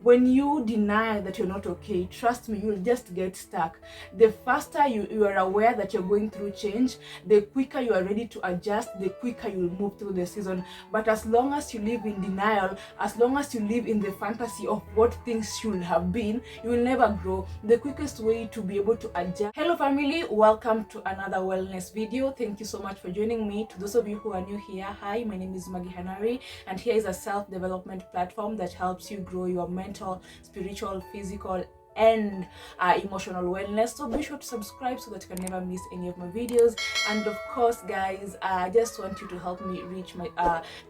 when you deny that you're not okay, trust me, you'll just get stuck. The faster you are aware that you're going through change, the quicker you are ready to adjust, the quicker you'll move through the season. But as long as you live in denial, as long as you live in the fantasy of what things should have been, you will never grow. The quickest way to be able to adjust. Hello family, welcome to another wellness video. Thank you so much for joining me. To those of you who are new here, hi, my name is Maggie Hanari, and here is a self-development platform that helps you grow your mental, spiritual, physical, and emotional wellness. So be sure to subscribe so that you can never miss any of my videos. And of course guys, I just want you to help me reach my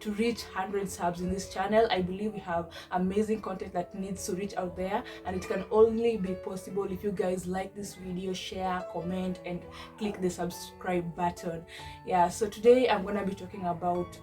to reach 100 subs in this channel. I believe we have amazing content that needs to reach out there, and it can only be possible if you guys like this video, share, comment, and click the subscribe button. Yeah, so today I'm gonna be talking about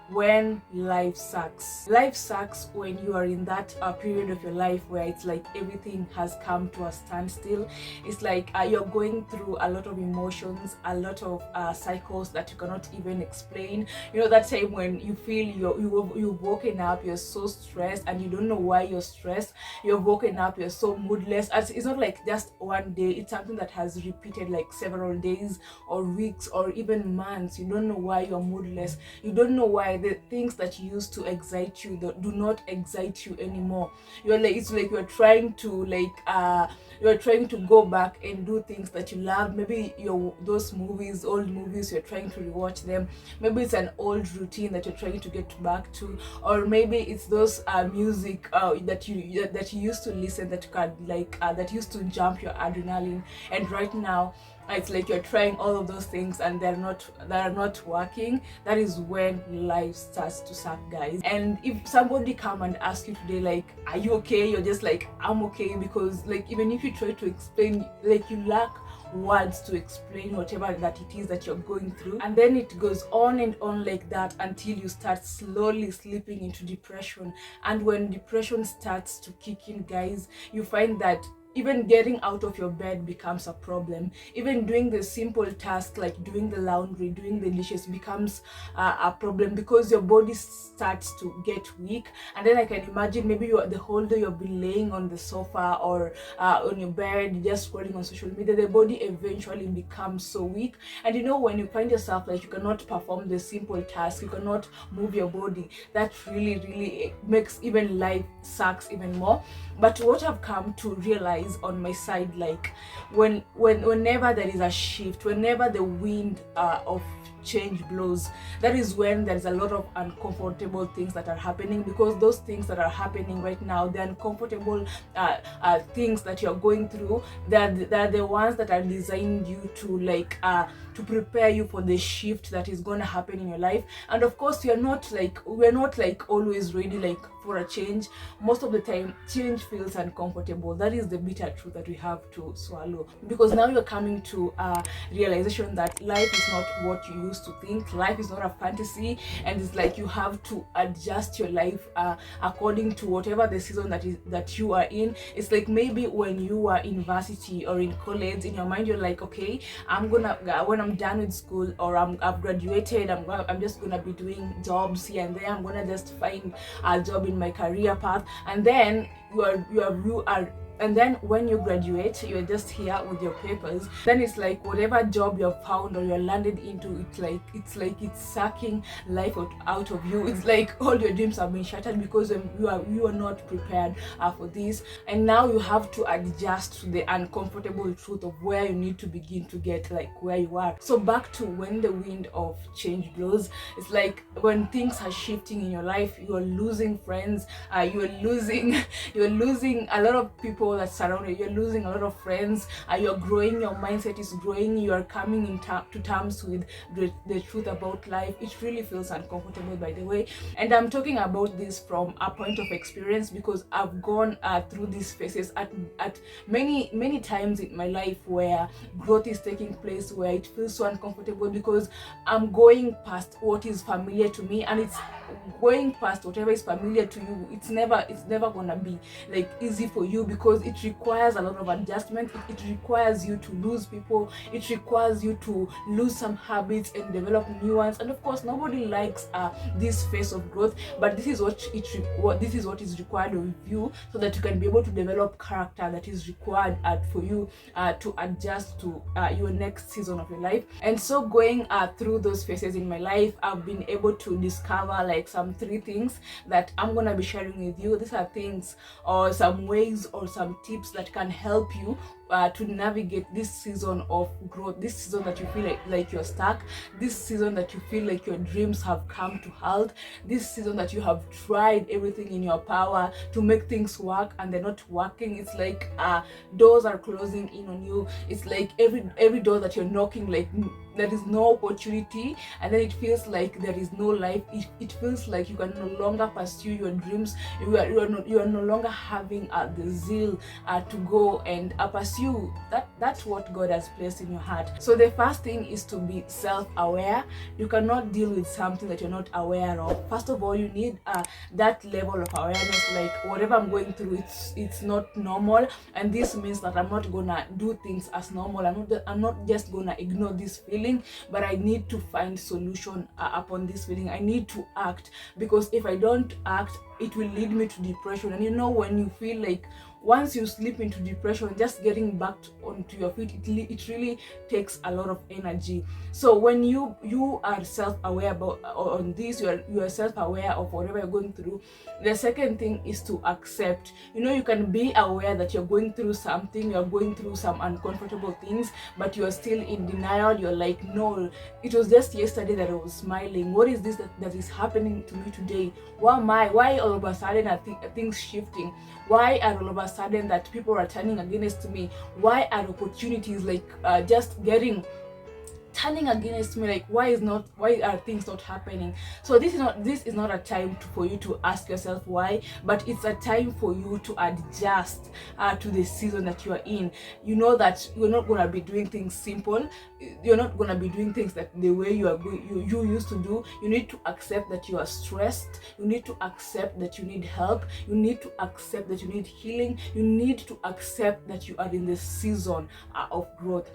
when life sucks. Life sucks when you are in that period of your life where it's like everything has come to a standstill. It's like you're going through a lot of emotions, a lot of cycles that you cannot even explain. You know, that time when you feel you've woken up, you're so stressed and you don't know why you're stressed. You've woken up, you're so moodless. It's not like just one day, it's something that has repeated like several days or weeks or even months. You don't know why you're moodless. You don't know why the things that used to excite you do not excite you anymore. You're like, it's like you're trying to go back and do things that you love. Maybe those movies, old movies, you're trying to rewatch them. Maybe it's an old routine that you're trying to get back to, or maybe it's those music that you used to listen that that used to jump your adrenaline, and right now it's like you're trying all of those things and they're not working. That is when life starts to suck, guys. And if somebody come and ask you today, like, are you okay? You're just like, I'm okay, because like even if you try to explain, like you lack words to explain whatever that it is that you're going through. And then it goes on and on like that until you start slowly slipping into depression. And when depression starts to kick in, guys, you find that even getting out of your bed becomes a problem. Even doing the simple task like doing the laundry, doing the dishes becomes a problem, because your body starts to get weak. And then I can imagine maybe the whole day you've been laying on the sofa or on your bed just scrolling on social media. The body eventually becomes so weak, and you know, when you find yourself like you cannot perform the simple task, you cannot move your body, that really makes even life sucks even more. But what I've come to realize on my side, like whenever there is a shift, whenever the wind of change blows, that is when there's a lot of uncomfortable things that are happening, because those things that are happening right now, the uncomfortable things that you're going through, they're the ones that are designed you to prepare you for the shift that is going to happen in your life. And of course we're not like always ready like for a change. Most of the time change feels uncomfortable. That is the bitter truth that we have to swallow, because now you're coming to a realization that life is not what you used to think. Life is not a fantasy, and it's like you have to adjust your life according to whatever the season that you are in. It's like maybe when you are in university or in college, in your mind you're like, okay, when I'm done with school, or I've graduated, I'm just gonna be doing jobs here and there. I'm gonna just find a job in my career path. And then you are and then when you graduate, you're just here with your papers. Then it's like whatever job you've found or you're landed into, it's like it's sucking life out of you. It's like all your dreams have been shattered because you are not prepared for this. And now you have to adjust to the uncomfortable truth of where you need to begin to get like where you are. So back to when the wind of change blows, it's like when things are shifting in your life, you're losing friends, you're losing a lot of people that surround you, you're losing a lot of friends, you're growing, your mindset is growing, you are coming to terms with the truth about life. It really feels uncomfortable, by the way, and I'm talking about this from a point of experience, because I've gone through these phases at many times in my life where growth is taking place, where it feels so uncomfortable because I'm going past what is familiar to me, and it's going past whatever is familiar to you. It's never gonna be like easy for you, because because it requires a lot of adjustment. It requires you to lose people, it requires you to lose some habits and develop new ones. And of course, nobody likes this phase of growth, but this is what is required of you, so that you can be able to develop character that is required for you to adjust to your next season of your life. And so going through those phases in my life, I've been able to discover like some 3 things that I'm gonna be sharing with you. These are things or some ways or some tips that can help you to navigate this season of growth, this season that you feel like you're stuck, this season that you feel like your dreams have come to halt, this season that you have tried everything in your power to make things work and they're not working. It's like doors are closing in on you. It's like every door that you're knocking, like there is no opportunity, and then it feels like there is no life. It feels like you can no longer pursue your dreams. You are no longer having the zeal to go and pursue that's what God has placed in your heart. So the first thing is to be self-aware. You cannot deal with something that you're not aware of. First of all, you need that level of awareness, like whatever I'm going through, it's not normal, and this means that I'm not gonna do things as normal. I'm not just gonna ignore this feeling, but I need to find solution upon this feeling. I need to act, because if I don't act, it will lead me to depression. And you know, when you feel like once you slip into depression, just getting back onto your feet, it really takes a lot of energy. So when you are self-aware about on this, you are self-aware of whatever you're going through. The second thing is to accept. You know, you can be aware that you're going through something, you're going through some uncomfortable things, but you're still in denial. You're like, no, it was just yesterday that I was smiling. What is this that is happening to me today? Why all of a sudden are things shifting? Why are all of a sudden that people are turning against me? Why are opportunities like just turning against me? Like, why are things not happening? So this is not a time for you to ask yourself why, but it's a time for you to adjust to the season that you are in. You know that you're not going to be doing things simple. You're not going to be doing things that the way you used to do. You need to accept that you are stressed. You need to accept that you need help. You need to accept that you need healing. You need to accept that you are in the season of growth.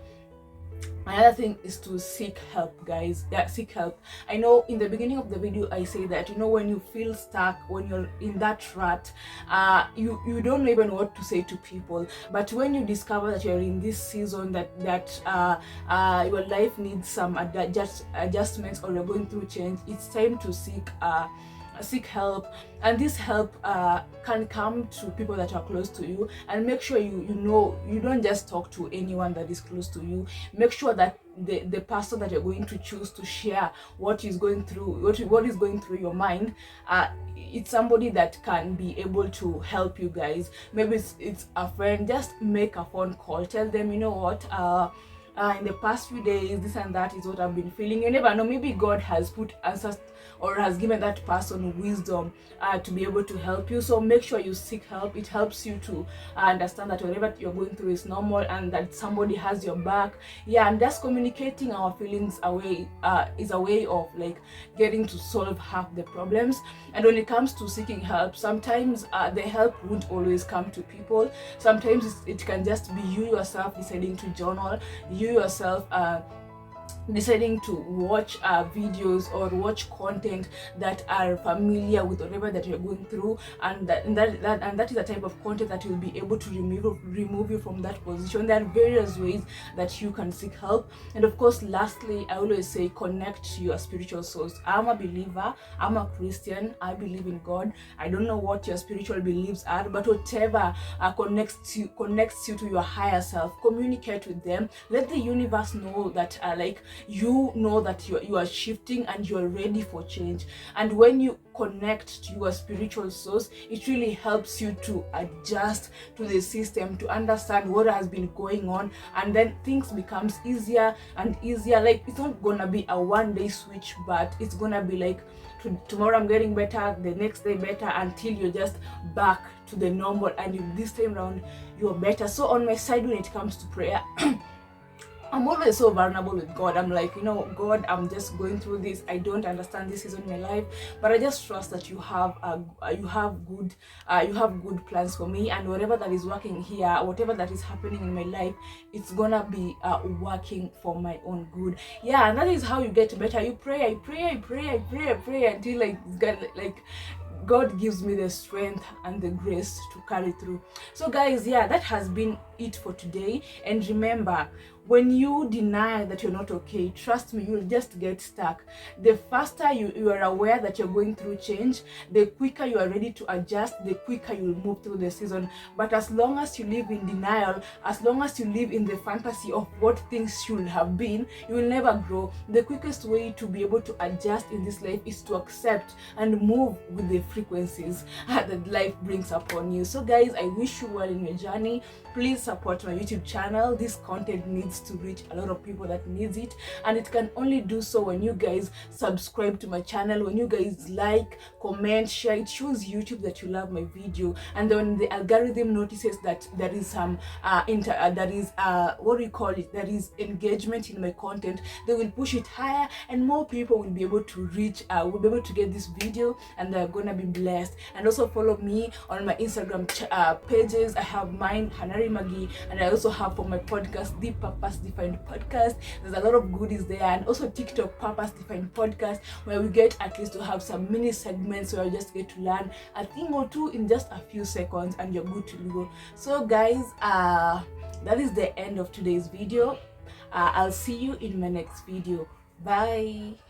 Another thing is to seek help, guys. Yeah, seek help. I know in the beginning of the video I say that, you know, when you feel stuck, when you're in that rut, you don't even know what to say to people. But when you discover that you're in this season that your life needs some adjustments, or you're going through change, it's time to seek help. And this help can come to people that are close to you. And make sure you don't just talk to anyone that is close to you. Make sure that the person that you're going to choose to share what is going through your mind, it's somebody that can be able to help you guys. Maybe it's a friend. Just make a phone call, tell them, you know what, in the past few days, this and that is what I've been feeling. You never know, maybe God has put answers or has given that person wisdom to be able to help you. So make sure you seek help. It helps you to understand that whatever you're going through is normal, and that somebody has your back. Yeah, and just communicating our feelings away is a way of like getting to solve half the problems. And when it comes to seeking help, sometimes the help won't always come to people. Sometimes it can just be you yourself deciding to journal, you yourself deciding to watch videos or watch content that are familiar with whatever that you're going through, and that is a type of content that will be able to remove you from that position. There are various ways that you can seek help. And of course, lastly, I always say connect to your spiritual source. I'm a believer, I'm a Christian, I believe in God. I don't know what your spiritual beliefs are, but whatever connects you to your higher self, communicate with them. Let the universe know that you know that you are shifting and you are ready for change. And when you connect to your spiritual source, it really helps you to adjust to the system, to understand what has been going on, and then things becomes easier and easier. Like, it's not gonna be a one-day switch, but it's gonna be like, tomorrow I'm getting better, the next day better, until you're just back to the normal, and this time around you're better. So on my side, when it comes to prayer I'm always so vulnerable with God. I'm like, God, I'm just going through this. I don't understand this season in my life, but I just trust that you have good plans for me, and whatever that is working here, whatever that is happening in my life, it's gonna be working for my own good. Yeah, and that is how you get better. You pray, I pray, I pray, I pray, I pray until God gives me the strength and the grace to carry through. So guys, yeah, that has been it for today. And remember, when you deny that you're not okay, trust me, you'll just get stuck. The faster you are aware that you're going through change, the quicker you are ready to adjust, the quicker you'll move through the season. But as long as you live in denial, as long as you live in the fantasy of what things should have been, you will never grow. The quickest way to be able to adjust in this life is to accept and move with the frequencies that life brings upon you. So guys, I wish you well in your journey. Please support my YouTube channel. This content needs to reach a lot of people that needs it, and it can only do so when you guys subscribe to my channel, when you guys like, comment, share. It shows YouTube that you love my video, and then the algorithm notices that there is some there is engagement in my content. They will push it higher, and more people will be able to reach will be able to get this video, and they're gonna be blessed. And also follow me on my Instagram pages. I have mine, Hanari Magi, and I also have for my podcast, The Purpose Defined Podcast. There's a lot of goodies there, and also TikTok, Purpose Defined Podcast, where we get at least to have some mini segments where you just get to learn a thing or two in just a few seconds, and you're good to go. So guys, that is the end of today's video. I'll see you in my next video. Bye.